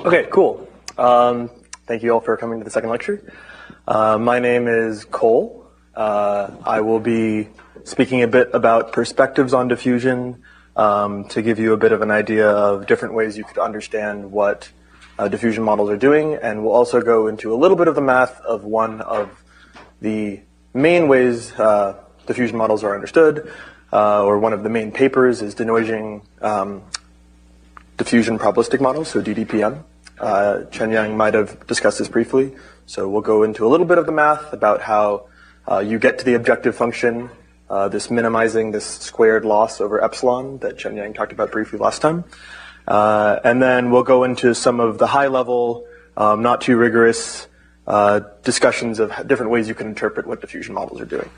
Okay, cool. Thank you all for coming to the second lecture. My name is Cole. I will be speaking a bit about perspectives on diffusion to give you a bit of an idea of different ways you could understand what diffusion models are doing, and we'll also go into a little bit of the math of one of the main ways diffusion models are understood, or one of the main papers is denoising diffusion probabilistic models, so DDPM. Chenyang might have discussed this briefly, so we'll go into a little bit of the math about how you get to the objective function, this minimizing this squared loss over epsilon that Chenyang talked about briefly last time. And then we'll go into some of the high-level, not too rigorous discussions of different ways you can interpret what diffusion models are doing.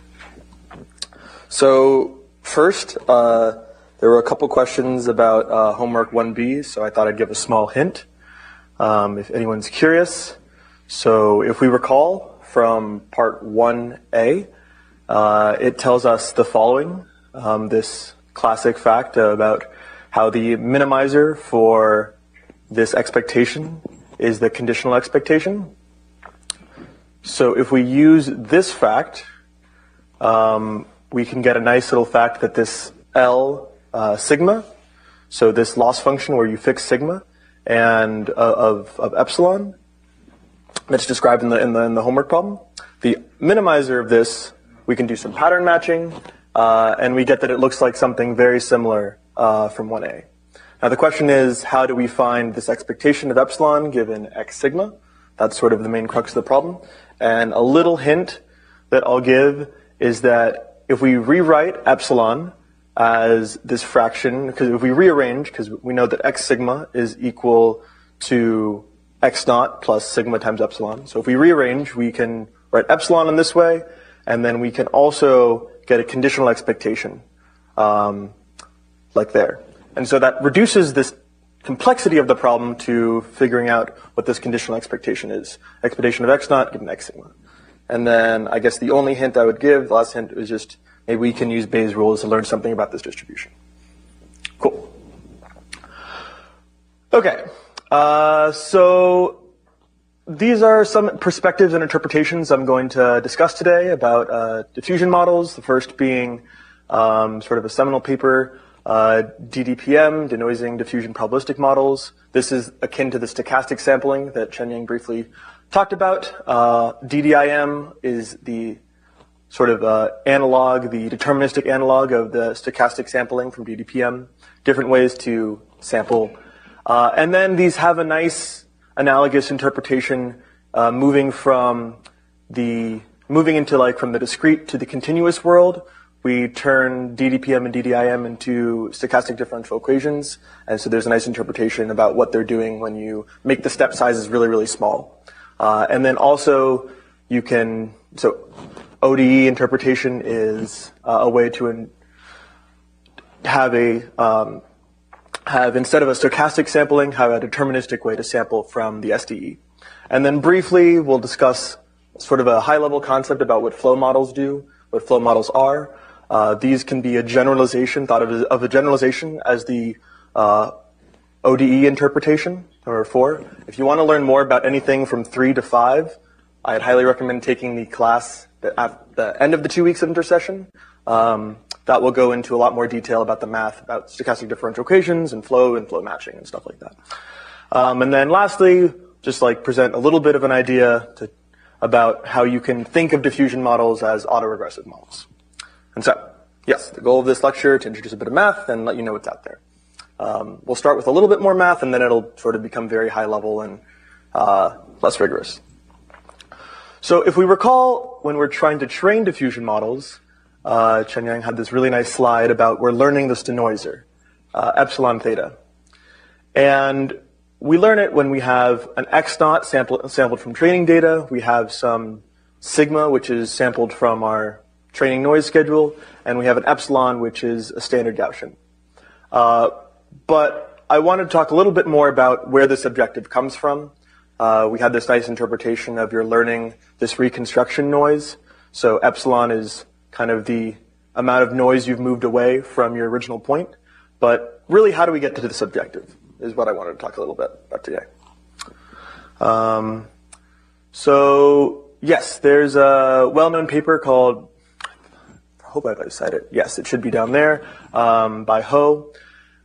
So first, there were a couple questions about homework 1B, so I thought I'd give a small hint if anyone's curious. So if we recall from part 1A, it tells us the following, this classic fact about how the minimizer for this expectation is the conditional expectation. So if we use this fact, we can get a nice little fact that this L sigma, so this loss function where you fix sigma and of epsilon, that's described in the homework problem. The minimizer of this, we can do some pattern matching, and we get that it looks like something very similar from 1A. Now the question is, how do we find this expectation of epsilon given x sigma? That's sort of the main crux of the problem. And a little hint that I'll give is that if we rewrite epsilon as this fraction, because if we rearrange, because we know that x sigma is equal to x naught plus sigma times epsilon. So if we rearrange, we can write epsilon in this way, and then we can also get a conditional expectation, like there. And so that reduces this complexity of the problem to figuring out what this conditional expectation is. Expectation of x naught given x sigma. And then I guess the only hint I would give, the last hint, is just maybe we can use Bayes' rules to learn something about this distribution. Cool. Okay. So these are some perspectives and interpretations I'm going to discuss today about diffusion models. The first being sort of a seminal paper, DDPM, denoising diffusion probabilistic models. This is akin to the stochastic sampling that Chenyang briefly talked about. DDIM is the sort of analog, the deterministic analog of the stochastic sampling from DDPM. Different ways to sample. And then these have a nice analogous interpretation moving into from the discrete to the continuous world. We turn DDPM and DDIM into stochastic differential equations, and so there's a nice interpretation about what they're doing when you make the step sizes really, really small. And then also you can, so ODE interpretation is a way to have instead of a stochastic sampling, have a deterministic way to sample from the SDE. And then briefly, we'll discuss sort of a high-level concept about what flow models do, what flow models are. These can be a generalization, thought of a generalization as the ODE interpretation, number 4. If you want to learn more about anything from 3 to 5, I'd highly recommend taking the class at the end of the 2 weeks of intersession. That will go into a lot more detail about the math, about stochastic differential equations and flow matching and stuff like that. And then lastly, just like present a little bit of an idea about how you can think of diffusion models as autoregressive models. And so, yes, the goal of this lecture to introduce a bit of math and let you know what's out there. We'll start with a little bit more math, and then it'll sort of become very high level and less rigorous. So if we recall, when we're trying to train diffusion models, Chenyang had this really nice slide about we're learning this denoiser, epsilon theta. And we learn it when we have an x naught sampled from training data. We have some sigma, which is sampled from our training noise schedule, and we have an epsilon, which is a standard Gaussian. But I wanted to talk a little bit more about where this objective comes from. We had this nice interpretation of you're learning this reconstruction noise. So epsilon is kind of the amount of noise you've moved away from your original point. But really, how do we get to this objective is what I wanted to talk a little bit about today. So yes, there's a well-known paper called, I hope I cited it. Yes, it should be down there, by Ho,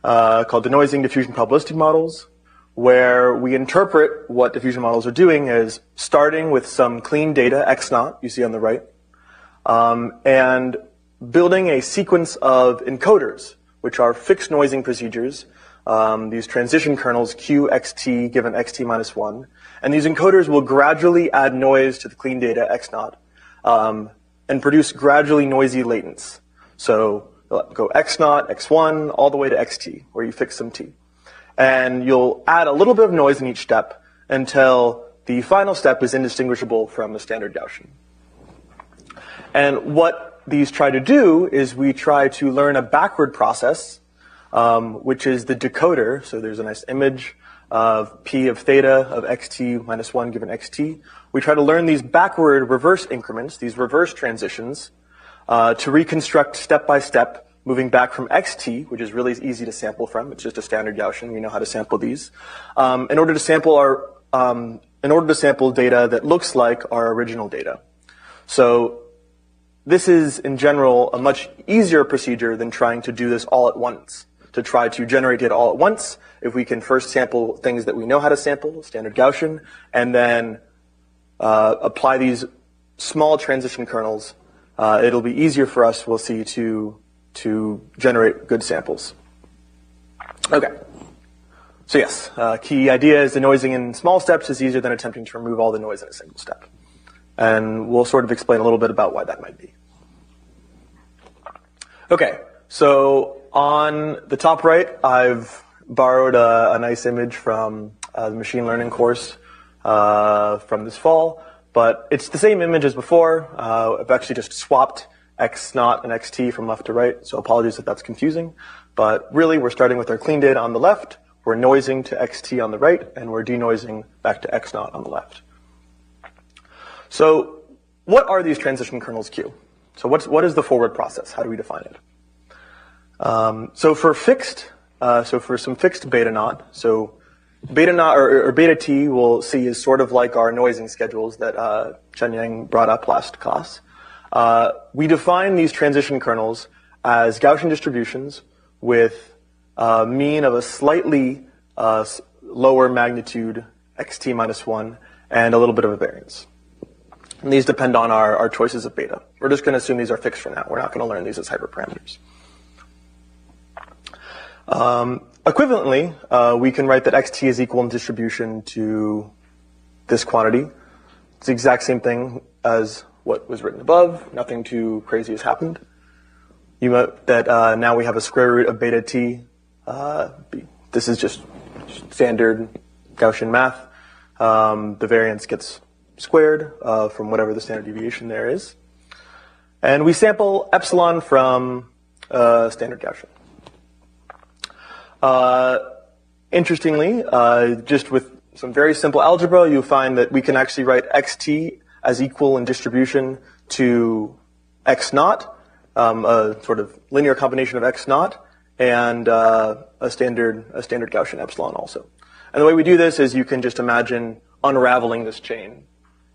called Denoising Diffusion Probabilistic Models, where we interpret what diffusion models are doing as starting with some clean data, X naught, you see on the right, and building a sequence of encoders, which are fixed noising procedures, these transition kernels Q, xt, given xt minus 1. And these encoders will gradually add noise to the clean data X naught, and produce gradually noisy latents. So go X naught, X1, all the way to Xt, where you fix some T. And you'll add a little bit of noise in each step until the final step is indistinguishable from the standard Gaussian. And what these try to do is we try to learn a backward process, which is the decoder. So there's a nice image of P of theta of xt minus 1 given xt. We try to learn these backward reverse increments, these reverse transitions, to reconstruct step by step, moving back from xt, which is really easy to sample from. It's just a standard Gaussian. We know how to sample these. In order to sample data that looks like our original data. So this is, in general, a much easier procedure than trying to do this all at once. To try to generate data all at once, if we can first sample things that we know how to sample, standard Gaussian, and then apply these small transition kernels, it'll be easier for us, we'll see, to generate good samples. Okay. So yes, key idea is denoising in small steps is easier than attempting to remove all the noise in a single step. And we'll sort of explain a little bit about why that might be. Okay, so on the top right, I've borrowed a nice image from the machine learning course from this fall, but it's the same image as before. I've actually just swapped X naught and XT from left to right, so apologies if that's confusing. But really, we're starting with our clean data on the left, we're noising to XT on the right, and we're denoising back to X naught on the left. So what are these transition kernels Q? So what is the forward process? How do we define it? So for some fixed beta naught, so beta naught or beta T we'll see is sort of like our noising schedules that Chenyang brought up last class. We define these transition kernels as Gaussian distributions with a mean of a slightly lower magnitude xt minus 1 and a little bit of a variance. And these depend on our choices of beta. We're just going to assume these are fixed for now. We're not going to learn these as hyperparameters. Equivalently, we can write that xt is equal in distribution to this quantity. It's the exact same thing as what was written above. Nothing too crazy has happened. You note that now we have a square root of beta t. This is just standard Gaussian math. The variance gets squared from whatever the standard deviation there is. And we sample epsilon from standard Gaussian. Interestingly, just with some very simple algebra, you find that we can actually write xt as equal in distribution to x naught, a sort of linear combination of x naught, and a standard Gaussian epsilon also. And the way we do this is you can just imagine unraveling this chain,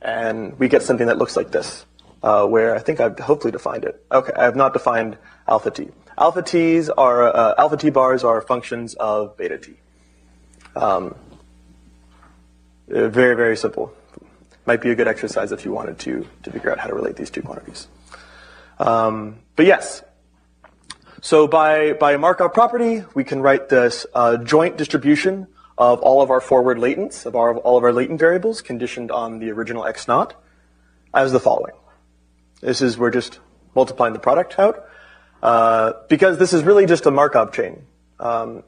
and we get something that looks like this, where I think I've hopefully defined it. Okay, I have not defined alpha t. Alpha t bars are functions of beta t. Very, very simple. Might be a good exercise if you wanted to figure out how to relate these two quantities. But yes, so by a Markov property, we can write this joint distribution of all of our forward latents, of all of our latent variables conditioned on the original x naught, as the following. We're just multiplying the product out. Because this is really just a Markov chain.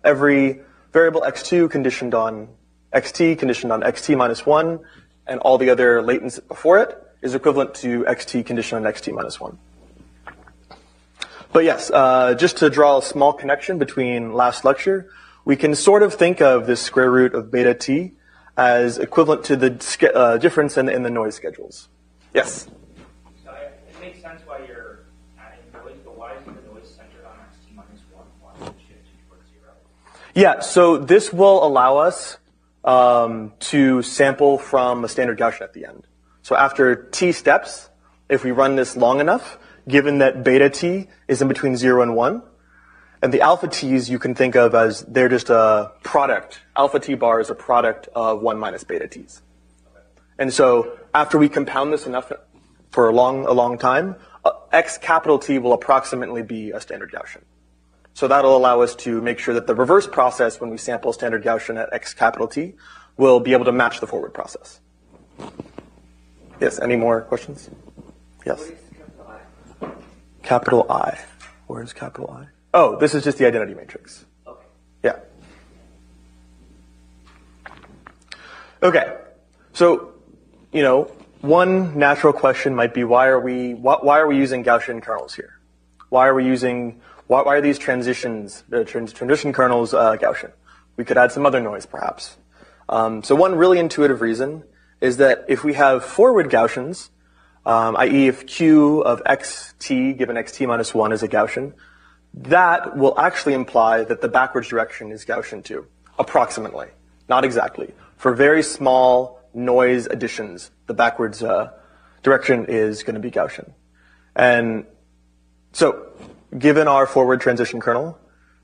Every variable x2 conditioned on xt, conditioned on xt minus 1, and all the other latents before it is equivalent to xt conditioned on xt minus 1. But yes, just to draw a small connection between last lecture, we can sort of think of this square root of beta t as equivalent to the difference in the noise schedules. Yes? So it makes sense why you're adding noise, but why is the noise centered on xt minus 1? Why would it shift towards 0? Yeah, so this will allow us to sample from a standard Gaussian at the end. So after t steps, if we run this long enough, given that beta t is in between 0 and 1, and the alpha t's you can think of as they're just a product. Alpha t bar is a product of 1 minus beta t's. And so after we compound this enough for a long time, x capital T will approximately be a standard Gaussian. So that'll allow us to make sure that the reverse process when we sample standard Gaussian at x capital T will be able to match the forward process. Yes, any more questions? Yes. What is capital I? Capital I. Where is capital I? Oh, this is just the identity matrix. Okay. Yeah. Okay. So, one natural question might be why are we using Gaussian kernels here? Why are these transition kernels Gaussian? We could add some other noise perhaps. So one really intuitive reason is that if we have forward Gaussians, i.e. if q of xt given xt minus 1 is a Gaussian, that will actually imply that the backwards direction is Gaussian too, approximately, not exactly. For very small noise additions, the backwards direction is going to be Gaussian. And so, given our forward transition kernel,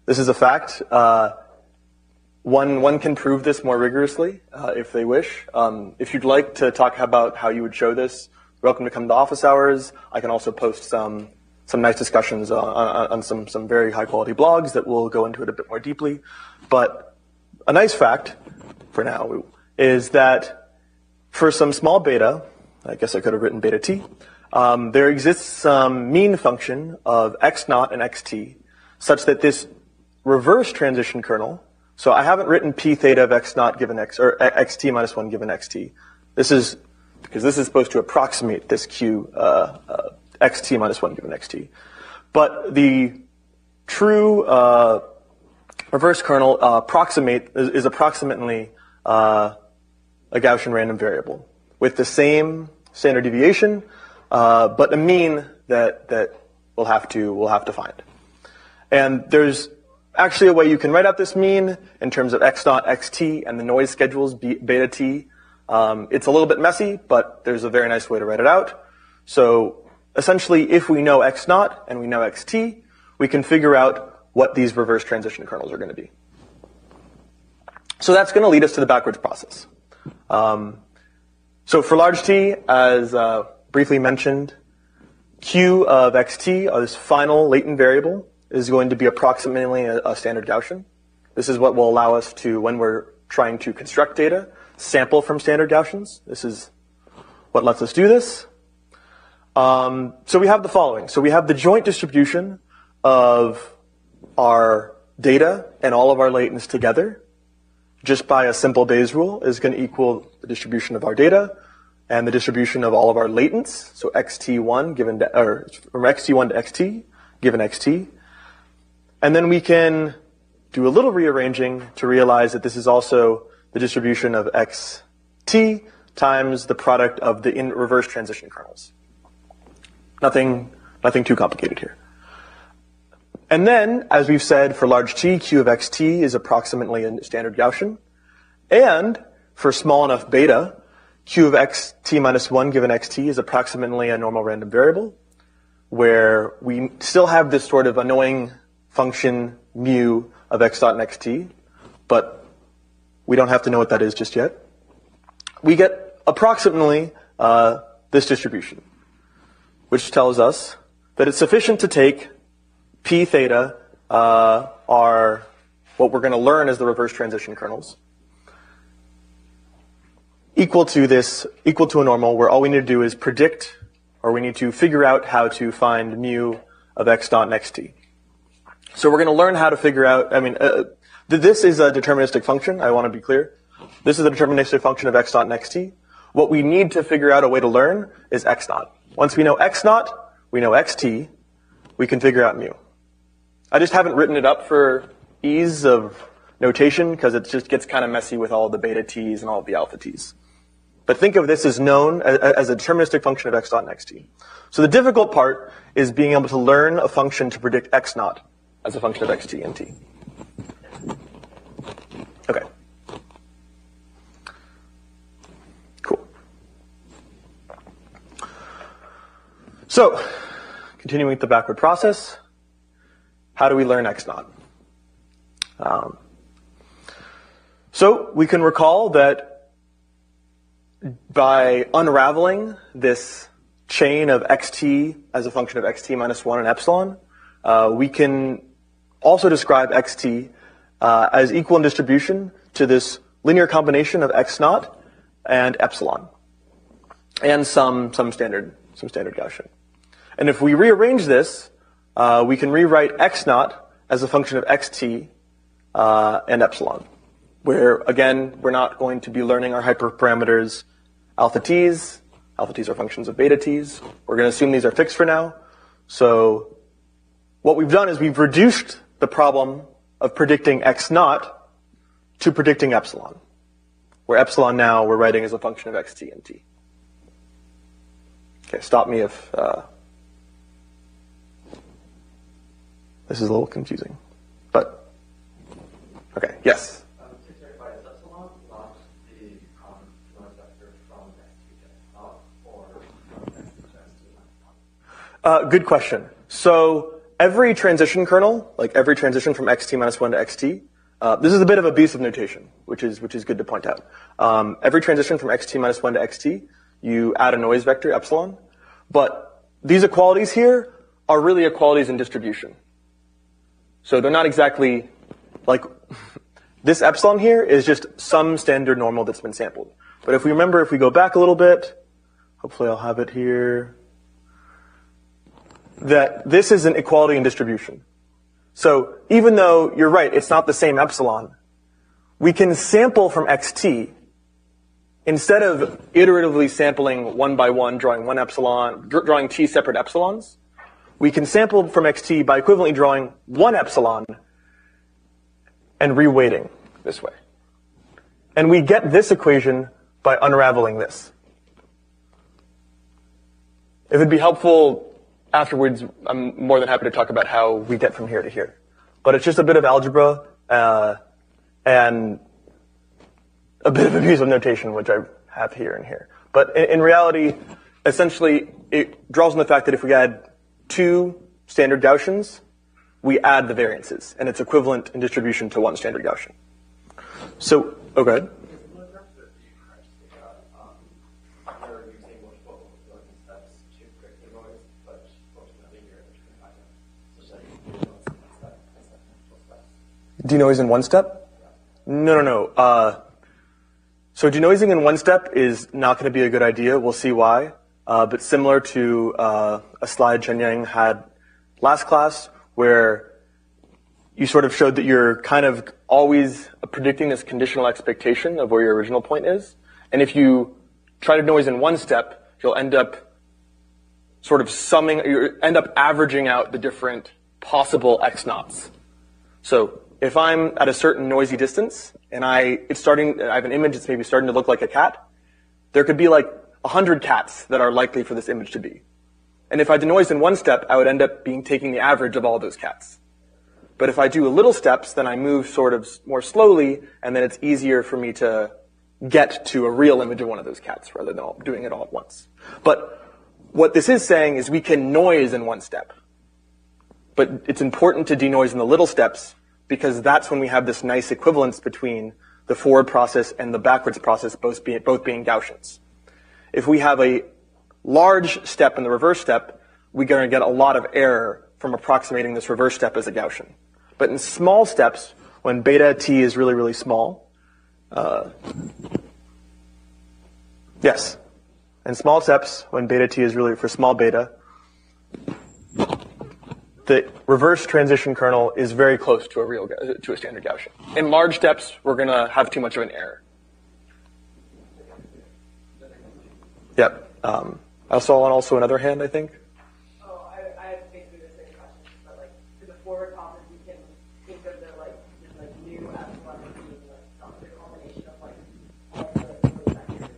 this is a fact. One can prove this more rigorously if they wish. If you'd like to talk about how you would show this, you're welcome to come to office hours. I can also post some nice discussions on some very high quality blogs that will go into it a bit more deeply. But a nice fact for now is that for some small beta, I guess I could have written beta t, there exists some mean function of x0 and xt such that this reverse transition kernel, so I haven't written p theta of x0 given x, or xt minus 1 given xt. This is, because this is supposed to approximate this q xt minus 1 given xt. But the true reverse kernel is approximately a Gaussian random variable with the same standard deviation, but a mean that we'll have to find. And there's actually a way you can write out this mean in terms of x0, xt, and the noise schedules beta t. It's a little bit messy, but there's a very nice way to write it out. So essentially, if we know x0 and we know xt, we can figure out what these reverse transition kernels are going to be. So that's going to lead us to the backwards process. So for large t, as briefly mentioned, q of xt, this final latent variable, is going to be approximately a standard Gaussian. This is what will allow us to, when we're trying to construct data, sample from standard Gaussians. This is what lets us do this. So we have the following. So we have the joint distribution of our data and all of our latents together, just by a simple Bayes rule, is going to equal the distribution of our data and the distribution of all of our latents. So xt1 given or from xt1 to xt given xt. And then we can do a little rearranging to realize that this is also the distribution of xt times the product of the reverse transition kernels. Nothing too complicated here. And then, as we've said, for large t, q of xt is approximately a standard Gaussian. And for small enough beta, q of xt minus 1 given xt is approximately a normal random variable, where we still have this sort of annoying function mu of x dot and xt, but we don't have to know what that is just yet. We get approximately this distribution, which tells us that it's sufficient to take p theta are what we're going to learn as the reverse transition kernels, equal to a normal, where all we need to do is predict, or we need to figure out how to find mu of x dot and xt. So we're going to learn how to figure out, this is a deterministic function, I want to be clear. This is a deterministic function of x dot and xt. What we need to figure out a way to learn is x naught. Once we know x naught, we know xt, we can figure out mu. I just haven't written it up for ease of notation because it just gets kind of messy with all the beta t's and all the alpha t's. But think of this as known as a deterministic function of x dot and xt. So the difficult part is being able to learn a function to predict x naught as a function of xt and t. Okay. So, continuing with the backward process, how do we learn X naught? So we can recall that by unraveling this chain of xt as a function of xt minus 1 and epsilon, we can also describe xt as equal in distribution to this linear combination of x naught and epsilon, and some standard Gaussian. And if we rearrange this, we can rewrite x naught as a function of xt and epsilon, where again we're not going to be learning our hyperparameters alpha t's. Alpha t's are functions of beta t's. We're going to assume these are fixed for now. So what we've done is we've reduced the problem of predicting x naught to predicting epsilon, where epsilon now we're writing as a function of xt and t. Okay, stop me if this is a little confusing. But, okay, yes? To clarify, is epsilon not the Yuan vector from x to x or from x to x to? Good question. So every transition kernel, like every transition from xt minus 1 to xt, this is a bit of abusive notation, which is good to point out. Every transition from xt minus 1 to xt, you add a noise vector, epsilon. But these equalities here are really equalities in distribution. So they're not exactly like this epsilon here is just some standard normal that's been sampled. But if we remember, if we go back a little bit, hopefully I'll have it here, that this is an equality in distribution. So even though you're right, it's not the same epsilon, we can sample from xt instead of iteratively sampling one by one, drawing one epsilon, drawing t separate epsilons. We can sample from xt by equivalently drawing one epsilon and reweighting this way. And we get this equation by unraveling this. If it'd be helpful afterwards, I'm more than happy to talk about how we get from here to here. But it's just a bit of algebra and a bit of abusive notation, which I have here and here. But in reality, essentially, it draws on the fact that if we add two standard Gaussians, we add the variances, and it's equivalent in distribution to one standard Gaussian. So, oh, go ahead. Denoise in one step? No. So denoising in one step is not going to be a good idea. We'll see why. But similar to a slide Chenyang had last class, where you sort of showed that you're kind of always predicting this conditional expectation of where your original point is. And if you try to denoise in one step, you'll end up sort of averaging out the different possible x naughts. So if I'm at a certain noisy distance and I have an image that's maybe starting to look like a cat, there could be like 100 cats that are likely for this image to be. And if I denoise in one step, I would end up taking the average of all those cats. But if I do little steps, then I move sort of more slowly, and then it's easier for me to get to a real image of one of those cats rather than doing it all at once. But what this is saying is we can noise in one step. But it's important to denoise in the little steps, because that's when we have this nice equivalence between the forward process and the backwards process both being Gaussians. If we have a large step in the reverse step, we're going to get a lot of error from approximating this reverse step as a Gaussian. But in small steps, when beta t is really, really small, yes, in small steps, when beta t is really for small beta, the reverse transition kernel is very close to a standard Gaussian. In large steps, we're going to have too much of an error. Yep. I saw also another hand, I think. Oh, I have basically the same question, but like for the forward process, we can think of the like new epsilon being like the combination of like all the vectors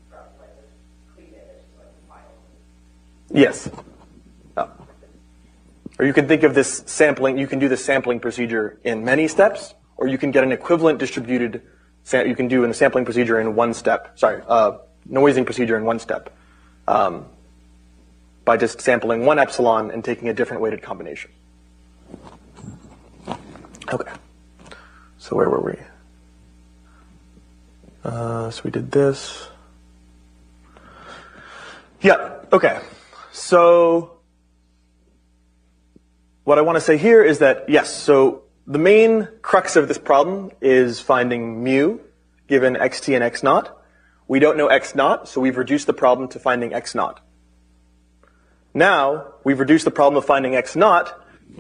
from like this clean image to like the final. Yes. Or you can think of this sampling, you can do the sampling procedure in many steps, or you can get an equivalent distributed, you can do a sampling procedure in one step, noising procedure in one step, by by just sampling one epsilon and taking a different weighted combination. Okay. So where were we? So we did this. Yeah, okay. So what I want to say here is that, yes, so the main crux of this problem is finding mu given xt and x naught. We don't know x naught, so we've reduced the problem to finding x naught. Now, we've reduced the problem of finding x naught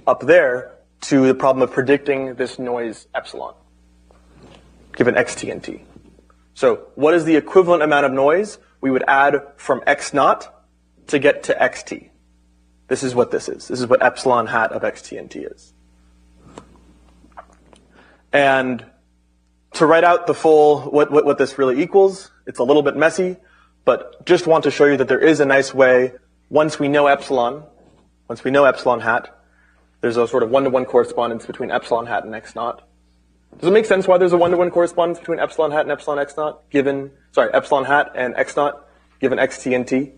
up there to the problem of predicting this noise epsilon, given xt and t. So what is the equivalent amount of noise we would add from x naught to get to xt? This is what this is. This is what epsilon hat of xt and t is. And to write out the full, what this really equals, it's a little bit messy, but just want to show you that there is a nice way, once we know epsilon hat, there's a sort of one-to-one correspondence between epsilon hat and x naught. Does it make sense why there's a one-to-one correspondence between epsilon hat and epsilon x naught given, epsilon hat and x naught given xt and t?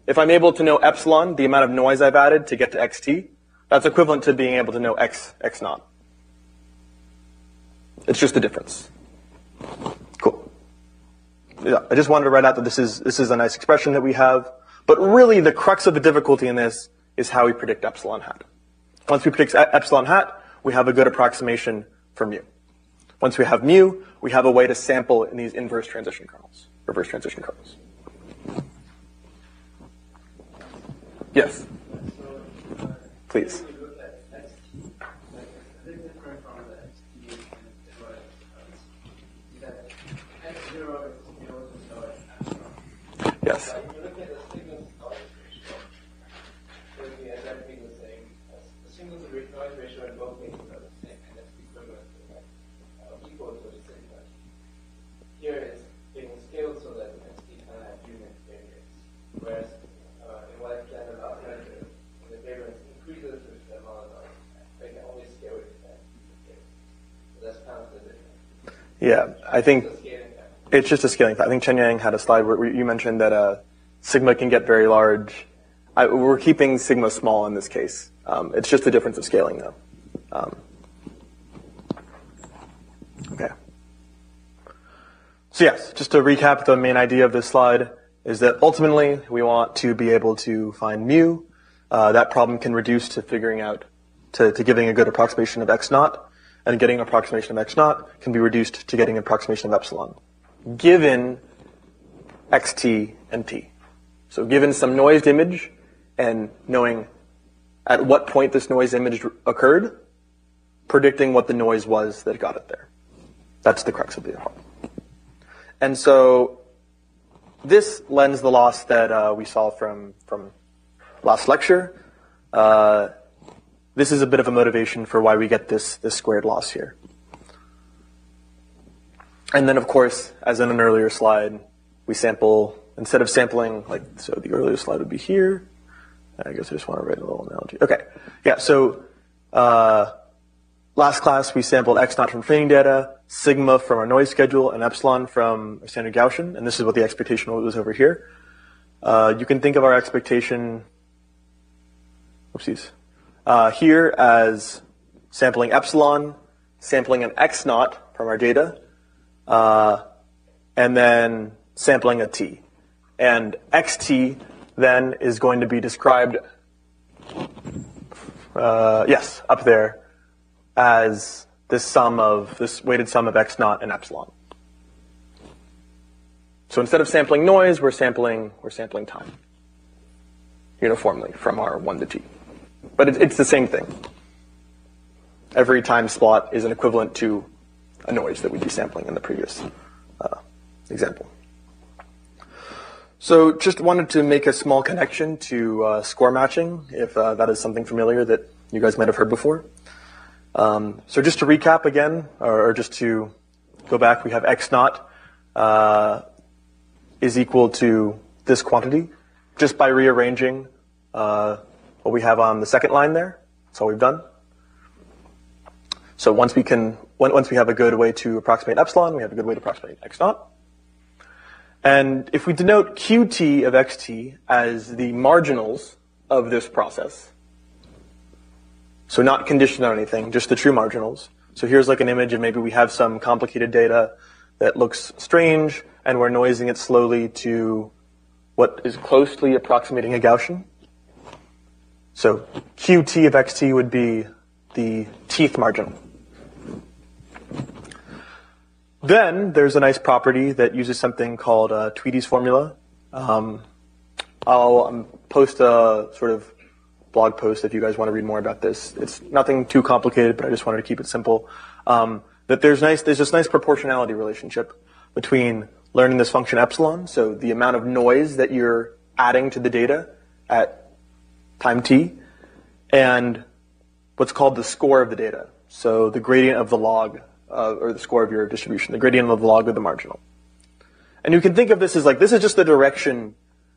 If I'm able to know epsilon, the amount of noise I've added to get to xt, that's equivalent to being able to know x naught. It's just the difference. Cool. Yeah, I just wanted to write out that this is a nice expression that we have, but really the crux of the difficulty in this is how we predict epsilon hat. Once we predict epsilon hat, we have a good approximation for mu. Once we have mu, we have a way to sample in these inverse transition kernels, reverse transition kernels. Yes? Please. Yes. Yeah, I think it's just a scaling fact. I think Chenyang had a slide where you mentioned that sigma can get very large. We're keeping sigma small in this case. It's just a difference of scaling, though. Okay. So yes, just to recap, the main idea of this slide is that ultimately we want to be able to find mu. That problem can reduce to figuring out, to giving a good approximation of x naught. And getting an approximation of x naught can be reduced to getting an approximation of epsilon, given xt and t. So given some noised image and knowing at what point this noise image occurred, predicting what the noise was that got it there. That's the crux of the problem. And so this lends the loss that we saw from last lecture. This is a bit of a motivation for why we get this squared loss here. And then, of course, as in an earlier slide, we sample, instead of sampling, so the earlier slide would be here. I guess I just want to write a little analogy. Okay, yeah, so last class we sampled x naught from training data, sigma from our noise schedule, and epsilon from our standard Gaussian, and this is what the expectation was over here. You can think of our expectation, here as sampling epsilon, sampling an x naught from our data, and then sampling a t. And xt then is going to be described, up there, as this weighted sum of x naught and epsilon. So instead of sampling noise, we're sampling time uniformly from our 1 to t. But it's the same thing. Every time spot is an equivalent to a noise that we'd be sampling in the previous example. So just wanted to make a small connection to score matching, if that is something familiar that you guys might have heard before. So just to recap again, or just to go back, we have x naught is equal to this quantity, just by rearranging what we have on the second line there. That's all we've done. So once we have a good way to approximate epsilon, we have a good way to approximate x naught. And if we denote qt of xt as the marginals of this process, so not conditioned on anything, just the true marginals. So here's like an image of maybe we have some complicated data that looks strange, and we're noising it slowly to what is closely approximating a Gaussian. So qt of xt would be the teeth marginal. Then there's a nice property that uses something called Tweedy's formula. I'll post a sort of blog post if you guys want to read more about this. It's nothing too complicated, but I just wanted to keep it simple. That there's this nice proportionality relationship between learning this function epsilon, so the amount of noise that you're adding to the data at time t, and what's called the score of the data. So the gradient of the log, or the score of your distribution, the gradient of the log of the marginal. And you can think of this as like, this is just the direction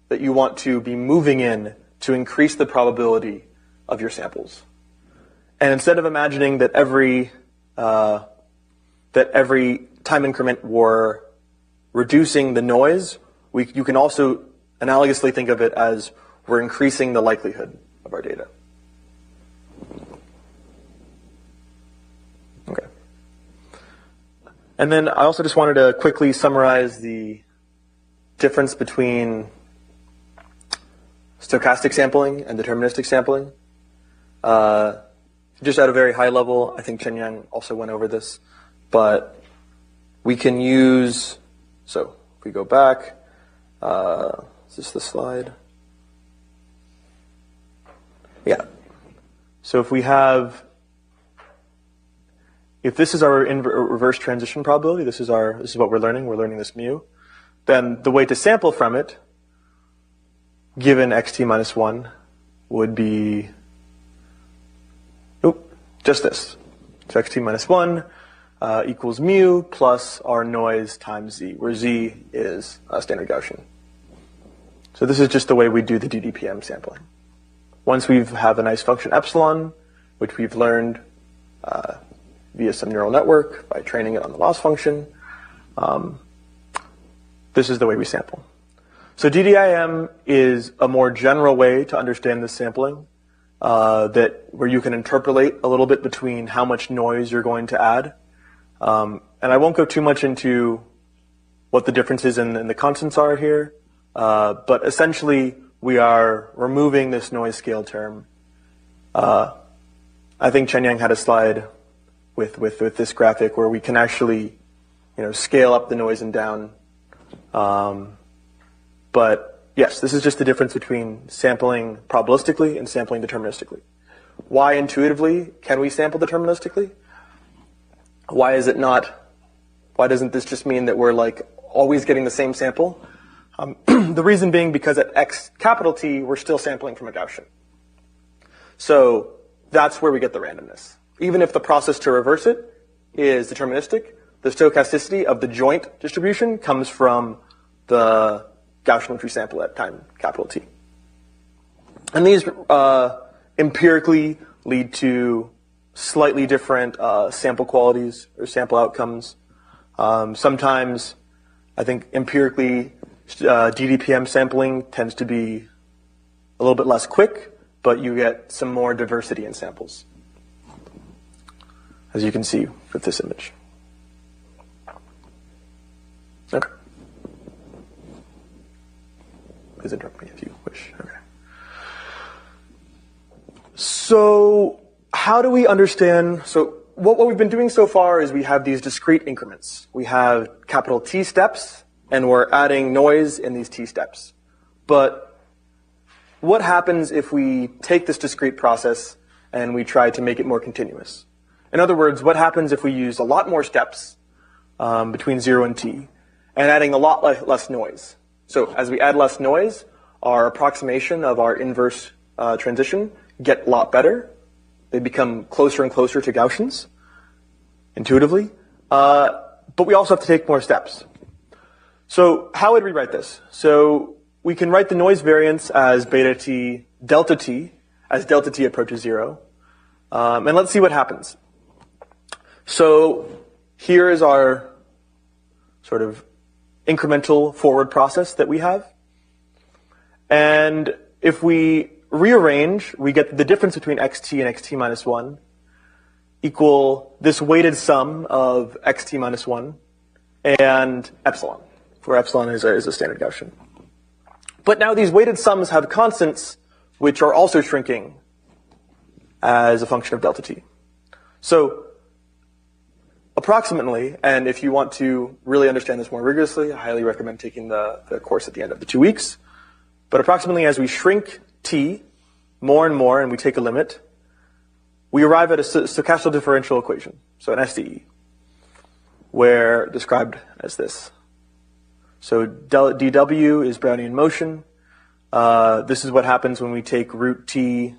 that you want to be moving in to increase the probability of your samples. And instead of imagining that every time increment were reducing the noise, you can also analogously think of it as we're increasing the likelihood of our data. Okay. And then I also just wanted to quickly summarize the difference between stochastic sampling and deterministic sampling. Just at a very high level, I think Chenyang also went over this, but we can use, so if we go back, is this the slide? Yeah. So if this is our reverse transition probability, this is what we're learning this mu, then the way to sample from it, given xt minus 1, would be, just this. So xt minus 1 equals mu plus our noise times z, where z is standard Gaussian. So this is just the way we do the DDPM sampling. Once we have a nice function epsilon, which we've learned via some neural network by training it on the loss function, this is the way we sample. So DDIM is a more general way to understand this sampling, where you can interpolate a little bit between how much noise you're going to add. And I won't go too much into what the differences in the constants are here, but essentially we are removing this noise scale term. I think Chenyang had a slide with this graphic where we can actually, scale up the noise and down. But yes, this is just the difference between sampling probabilistically and sampling deterministically. Why intuitively can we sample deterministically? Why doesn't this just mean that we're like always getting the same sample? The reason being because at x capital T, we're still sampling from a Gaussian. So that's where we get the randomness. Even if the process to reverse it is deterministic, the stochasticity of the joint distribution comes from the Gaussian which we sample at time capital T. And these empirically lead to slightly different sample qualities or sample outcomes. Sometimes, I think empirically, DDPM sampling tends to be a little bit less quick, but you get some more diversity in samples, as you can see with this image. Okay. Please interrupt me if you wish. Okay. So how do we understand, so what we've been doing so far is we have these discrete increments. We have capital T steps, and we're adding noise in these T steps. But what happens if we take this discrete process and we try to make it more continuous? In other words, what happens if we use a lot more steps between 0 and T and adding a lot less noise? So as we add less noise, our approximation of our inverse transition get a lot better. They become closer and closer to Gaussians, intuitively. But we also have to take more steps. So how would we write this? So we can write the noise variance as beta t, delta t, as delta t approaches 0. And let's see what happens. So here is our sort of incremental forward process that we have. And if we rearrange, we get the difference between xt and xt minus 1 equal this weighted sum of xt minus 1 and epsilon, where epsilon is a standard Gaussian. But now these weighted sums have constants which are also shrinking as a function of delta t. So approximately, and if you want to really understand this more rigorously, I highly recommend taking the course at the end of the 2 weeks. But approximately as we shrink t more and more and we take a limit, we arrive at a stochastic differential equation, so an SDE, where described as this. So dw is Brownian motion. This is what happens when we take root t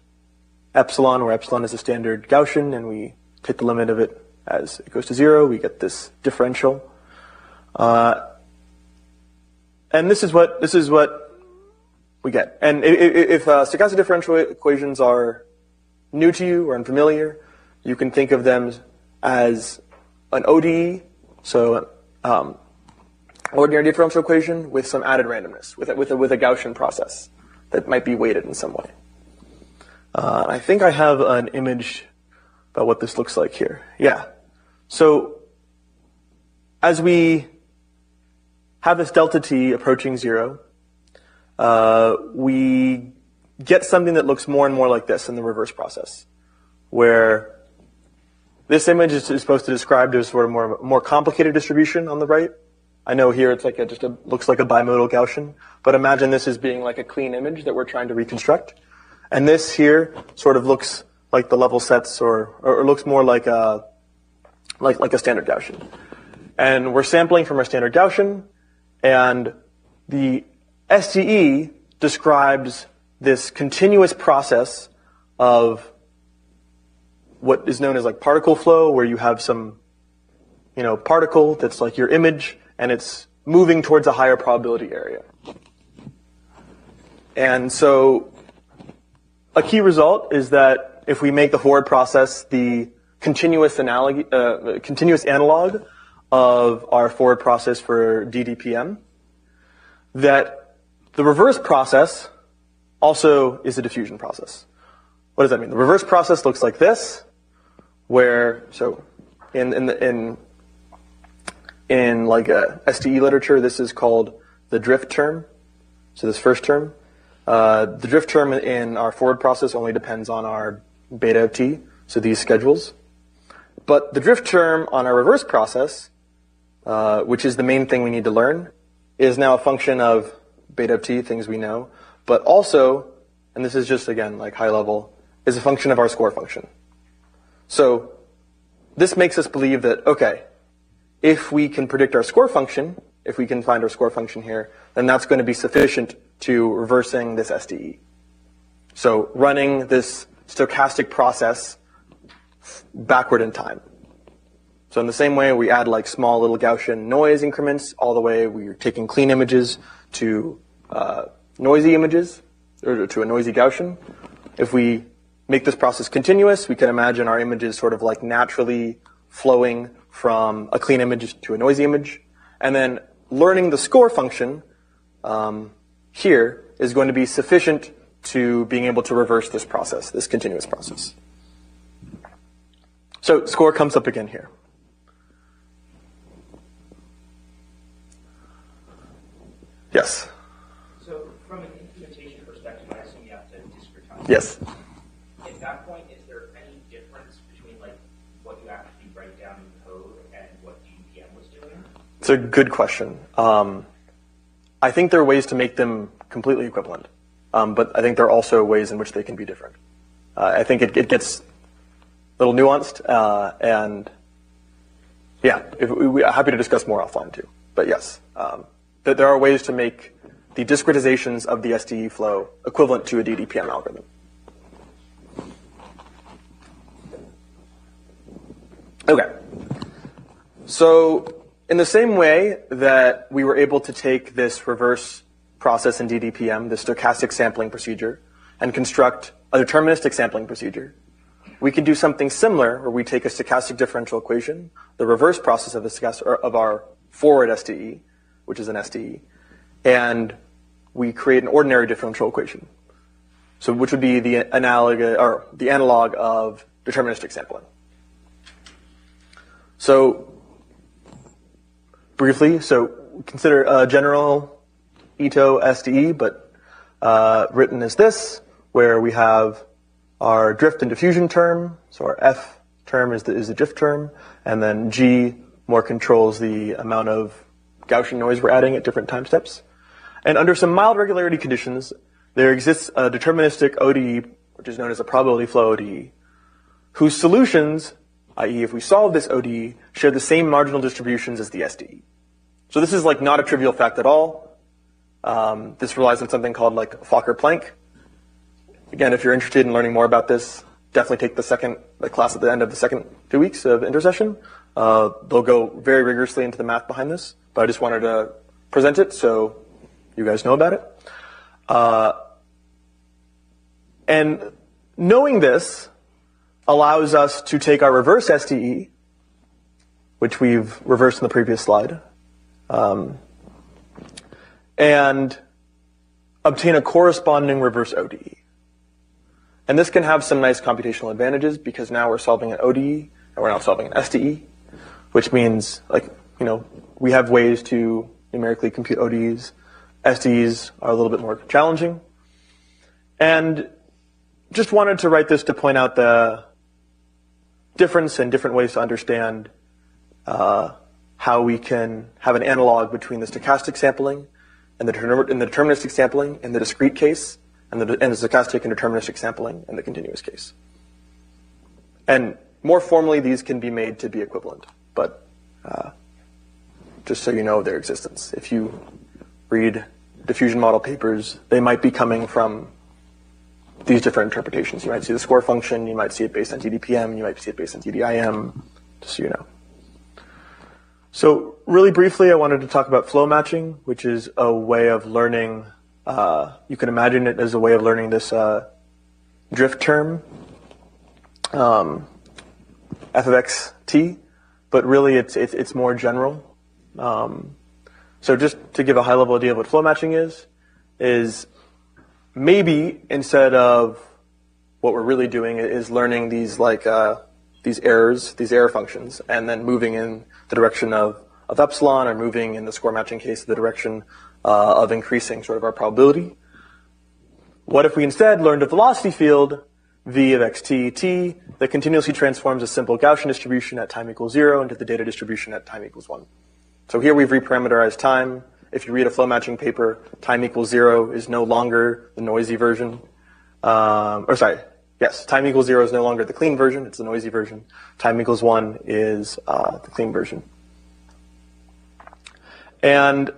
epsilon, where epsilon is a standard Gaussian, and we take the limit of it as it goes to 0. We get this differential. And this is what we get. And if stochastic differential equations are new to you or unfamiliar, you can think of them as an ODE, so ordinary differential equation with some added randomness, with a Gaussian process that might be weighted in some way. I think I have an image about what this looks like here. Yeah. So as we have this delta t approaching 0, we get something that looks more and more like this in the reverse process, where this image is supposed to describe as sort of more complicated distribution on the right. I know here it's like looks like a bimodal Gaussian, but imagine this as being like a clean image that we're trying to reconstruct. And this here sort of looks like the level sets, or looks more like a standard Gaussian. And we're sampling from our standard Gaussian, and the SDE describes this continuous process of what is known as like particle flow, where you have some, particle that's like your image, and it's moving towards a higher probability area. And so a key result is that if we make the forward process the continuous analog of our forward process for DDPM, that the reverse process also is a diffusion process. What does that mean? The reverse process looks like this, where, so in like a SDE literature, this is called the drift term. So this first term. The drift term in our forward process only depends on our beta of t, so these schedules. But the drift term on our reverse process, which is the main thing we need to learn, is now a function of beta of t, things we know, but also, and this is just, again, like high level, is a function of our score function. So this makes us believe that, okay, if we can predict our score function, if we can find our score function here, then that's going to be sufficient to reversing this SDE. So running this stochastic process backward in time. So in the same way we add like small little Gaussian noise increments all the way, we're taking clean images to noisy images, or to a noisy Gaussian. If we make this process continuous, we can imagine our images sort of like naturally flowing from a clean image to a noisy image. And then learning the score function here is going to be sufficient to being able to reverse this process, this continuous process. So score comes up again here. Yes? So from an implementation perspective, I assume you have to discretize. Yes. At that point, is there any difference between like what you actually write down in code and what DPM was doing? It's a good question. I think there are ways to make them completely equivalent, but I think there are also ways in which they can be different. I think it gets a little nuanced, and yeah, we're happy to discuss more offline too. But yes, there are ways to make the discretizations of the SDE flow equivalent to a DDPM algorithm. Okay, so in the same way that we were able to take this reverse process in DDPM, the stochastic sampling procedure, and construct a deterministic sampling procedure, we can do something similar where we take a stochastic differential equation, the reverse process of our forward SDE, which is an SDE, and we create an ordinary differential equation. So which would be the analog of deterministic sampling. So briefly, consider a general Ito SDE, but written as this, where we have our drift and diffusion term. So our F term is the drift term, and then G more controls the amount of Gaussian noise we're adding at different time steps. And under some mild regularity conditions, there exists a deterministic ODE, which is known as a probability flow ODE, whose solutions, i.e. if we solve this ODE, share the same marginal distributions as the SDE. So this is like not a trivial fact at all. This relies on something called like Fokker-Planck. Again, if you're interested in learning more about this, definitely take the class at the end of the second 2 weeks of intersession. They'll go very rigorously into the math behind this, but I just wanted to present it so you guys know about it. And knowing this allows us to take our reverse SDE, which we've reversed in the previous slide, and obtain a corresponding reverse ODE. And this can have some nice computational advantages because now we're solving an ODE and we're not solving an SDE, which means we have ways to numerically compute ODEs. SDEs are a little bit more challenging. And just wanted to write this to point out the difference and different ways to understand how we can have an analog between the stochastic sampling and the deterministic sampling in the discrete case, and the stochastic and deterministic sampling in the continuous case. And more formally, these can be made to be equivalent, but just so you know their existence. If you read diffusion model papers, they might be coming from these different interpretations. You might see the score function, you might see it based on TDPM, you might see it based on TDIM, just so you know. So really briefly, I wanted to talk about flow matching, which is a way of learning, you can imagine it as a way of learning this drift term, f of x t, but really it's more general. So just to give a high-level idea of what flow matching is maybe instead of what we're really doing is learning these error functions, and then moving in the direction of epsilon, or moving in the score matching case the direction of increasing sort of our probability. What if we instead learned a velocity field, v of xt t, that continuously transforms a simple Gaussian distribution at time equals 0 into the data distribution at time equals 1. So here we've reparameterized time. If you read a flow matching paper, time equals 0 is no longer the noisy version. Time equals 0 is no longer the clean version, it's the noisy version. Time equals 1 is the clean version. And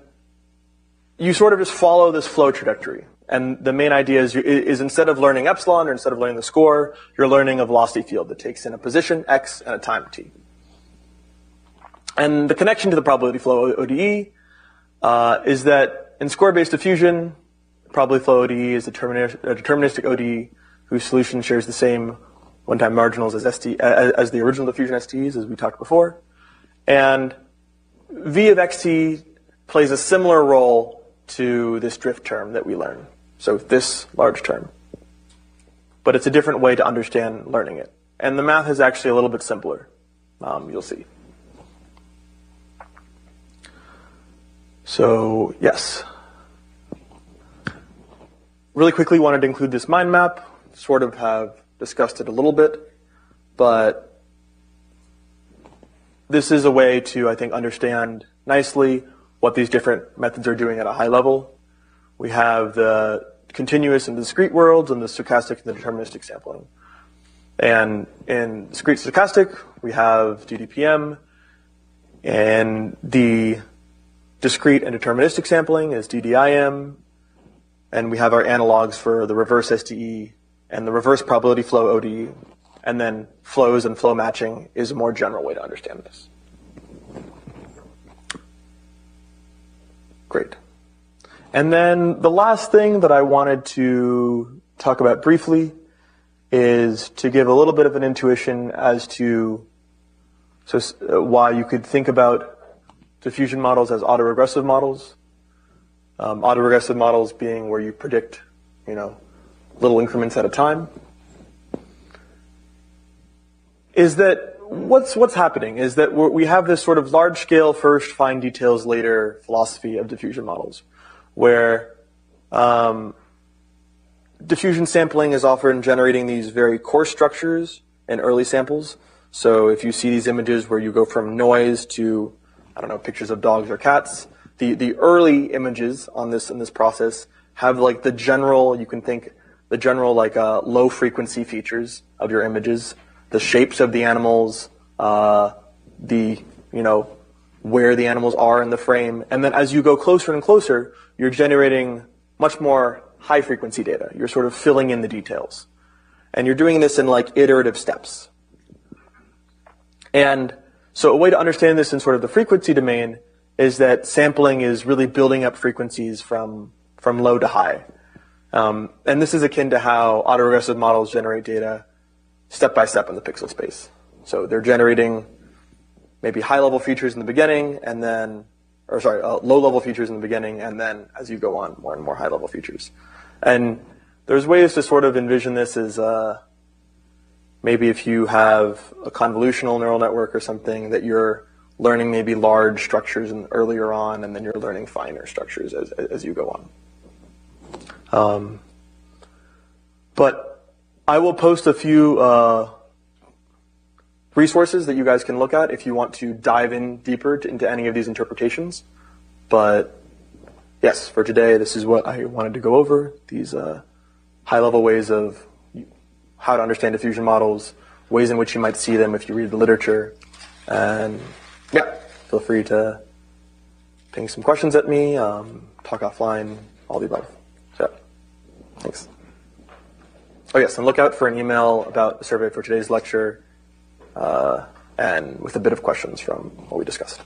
you sort of just follow this flow trajectory. And the main idea is instead of learning epsilon, or instead of learning the score, you're learning a velocity field that takes in a position, x, and a time, t. And the connection to the probability flow ODE is that in score-based diffusion, probability flow ODE is a deterministic ODE whose solution shares the same one-time marginals as the original diffusion STEs, as we talked before. And v of xt plays a similar role to this drift term that we learn. So this large term. But it's a different way to understand learning it. And the math is actually a little bit simpler. You'll see. So, yes. Really quickly wanted to include this mind map. Sort of have discussed it a little bit. But this is a way to, I think, understand nicely what these different methods are doing at a high level. We have the continuous and discrete worlds, and the stochastic and the deterministic sampling. And in discrete stochastic, we have DDPM, and the discrete and deterministic sampling is DDIM, and we have our analogs for the reverse SDE and the reverse probability flow ODE, and then flows and flow matching is a more general way to understand this. Great. And then the last thing that I wanted to talk about briefly is to give a little bit of an intuition as to why you could think about diffusion models as autoregressive models. Autoregressive models being where you predict, little increments at a time. Is that what's happening is that we have this sort of large-scale first, fine details later philosophy of diffusion models, where diffusion sampling is often generating these very coarse structures in early samples. So if you see these images where you go from noise to, pictures of dogs or cats, the early images in this process have like the general low frequency features of your images, the shapes of the animals, where the animals are in the frame. And then as you go closer and closer, you're generating much more high frequency data. You're sort of filling in the details. And you're doing this in like iterative steps. And so a way to understand this in sort of the frequency domain is that sampling is really building up frequencies from low to high. And this is akin to how autoregressive models generate data step by step in the pixel space. So they're generating maybe high-level features in the beginning, low-level features in the beginning, and then as you go on, more and more high-level features. And there's ways to sort of envision this as maybe if you have a convolutional neural network or something that you're learning maybe large structures earlier on, and then you're learning finer structures as you go on. But I will post a few resources that you guys can look at if you want to dive in deeper into any of these interpretations. But yes, for today, this is what I wanted to go over, these high-level ways of how to understand diffusion models, ways in which you might see them if you read the literature. And yeah, feel free to ping some questions at me, talk offline, all the above. So, thanks. Oh yes, and look out for an email about the survey for today's lecture, and with a bit of questions from what we discussed.